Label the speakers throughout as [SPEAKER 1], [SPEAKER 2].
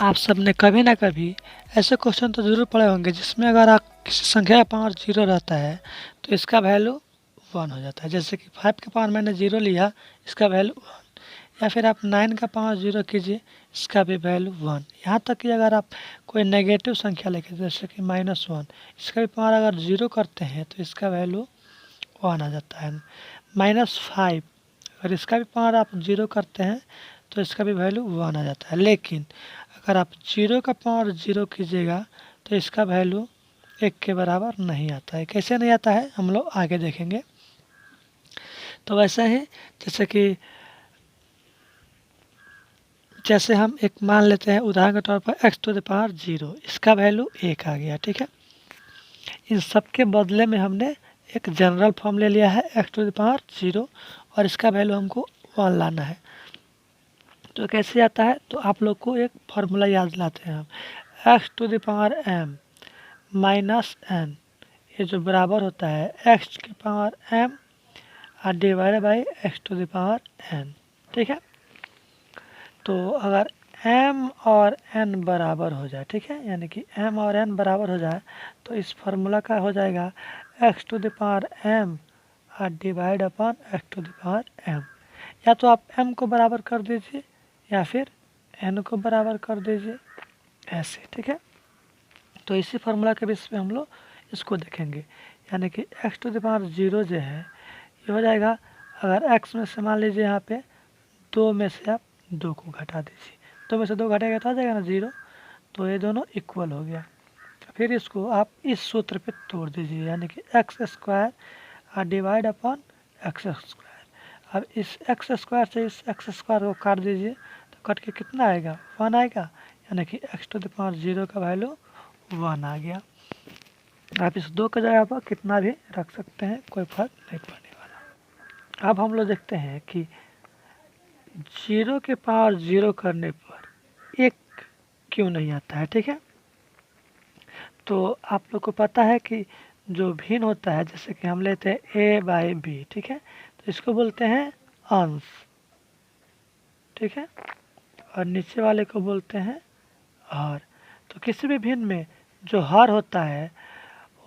[SPEAKER 1] आप सबने कभी ना कभी ऐसे क्वेश्चन तो ज़रूर पढ़े होंगे जिसमें अगर आप किसी संख्या का पावर जीरो रहता है तो इसका वैल्यू वन हो जाता है। जैसे कि 5 का पावर मैंने जीरो लिया, इसका वैल्यू वन। या फिर आप 9 का पावर जीरो कीजिए, इसका भी वैल्यू वन। यहाँ तक कि अगर आप कोई नेगेटिव संख्या लेके जैसे कि -1, इसका भी पावर अगर जीरो करते हैं तो इसका वैल्यू वन आ जाता है। -5, अगर इसका भी पावर आप जीरो करते हैं तो इसका भी वैल्यू वन आ जाता है। लेकिन अगर आप जीरो का पावर जीरो कीजिएगा तो इसका वैल्यू एक के बराबर नहीं आता है। कैसे नहीं आता है हम लोग आगे देखेंगे। तो वैसा ही जैसे हम एक मान लेते हैं उदाहरण के तौर पर x to the power zero, इसका वैल्यू एक आ गया। ठीक है, इन सब के बदले में हमने एक जनरल फॉर्म ले लिया है x to the power zero और इसका वैल्यू हमको वन लाना है। तो कैसे आता है, तो आप लोग को एक फार्मूला याद दिलाते हैं हम। x to the power m minus n, ये जो बराबर होता है x के पावर m और divide by x to the power n। ठीक है, तो अगर m और n बराबर हो जाए, ठीक है, यानी कि m और n बराबर हो जाए तो इस फार्मूला का हो जाएगा x to the power m और divide upon x to the power m। या तो आप m को बराबर कर दीजिए या फिर n को बराबर कर दीजिए, ऐसे। ठीक है, तो इसी फार्मूला के बेस पे हम लोग इसको देखेंगे। यानी कि x to the power zero जो है ये हो जाएगा, अगर x में से मान लीजिए यहाँ पे दो में से आप दो को घटा दीजिए, दो में से दो घटेगा तो आ जाएगा ना जीरो, तो ये दोनों इक्वल हो गया। फिर इसको आप इस सूत्र पे तोड़ दीजिए, यानी कि एक्स स्क्वायर और डिवाइड अपॉन एक्स स्क्वायर। अब इस एक्स स्क्वायर से इस एक्स स्क्वायर को काट दीजिए तो कट के कितना आएगा, वन आएगा, यानी कि x to the power zero का वैल्यू वन आ गया। आप इस दो की जगह पर कितना भी रख सकते हैं, कोई फर्क नहीं पड़ने वाला। अब हम लोग देखते हैं कि जीरो के पावर जीरो करने पर एक क्यों नहीं आता है। ठीक है, तो आप लोग को पता है कि जो भिन्न होता है, जैसे कि हम लेते हैं a बाई बी, ठीक है, तो इसको बोलते हैं अंश। ठीक है, और नीचे वाले को बोलते हैं हर। तो किसी भी भिन्न में जो हर होता है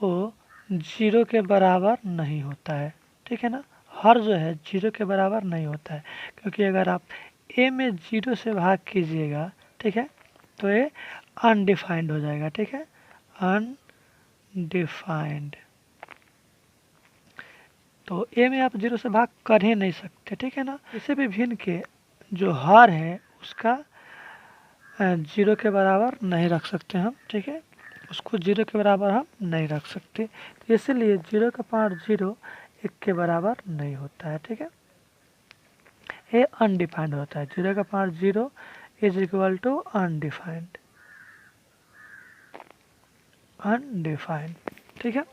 [SPEAKER 1] वो जीरो के बराबर नहीं होता है। ठीक है ना, हर जो है जीरो के बराबर नहीं होता है, क्योंकि अगर आप a में जीरो से भाग कीजिएगा, ठीक है, तो ये अनडिफाइंड हो जाएगा। ठीक है, अनडिफाइंड, तो a में आप जीरो से भाग कर ही नहीं सकते। ठीक है ना, किसी भी भिन्न के जो हर है उसका जीरो के बराबर नहीं रख सकते हम। ठीक है, उसको जीरो के बराबर हम नहीं रख सकते, तो इसीलिए जीरो का पावर जीरो एक के बराबर नहीं होता है। ठीक है, ये अनडिफाइंड होता है। जीरो का power zero is equal to undefined, undefined. ठीक है,